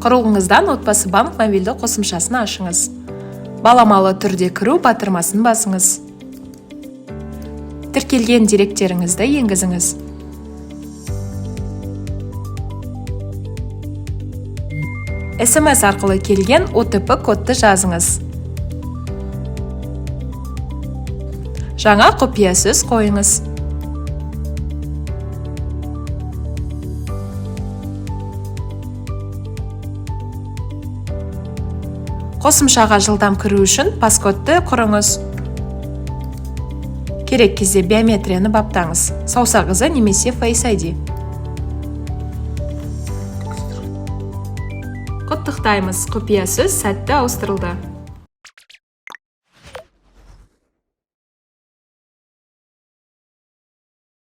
Құрылғыңыздан Отбасы банк мобильді қосымшасын ашыңыз. Баламалы түрде кіру батырмасын басыңыз. Тіркелген деректеріңізді енгізіңіз. SMS арқылы келген OTP кодты жазыңыз. Жаңа құпия сөз қойыңыз. Қосымшаға жылдам кіру үшін паскодты құрыңыз. Керек кезде биометрияны баптаңыз. Саусақ ізі немесе Face ID. Құттықтаймыз, құпия сөз сәтті ауыстырылды.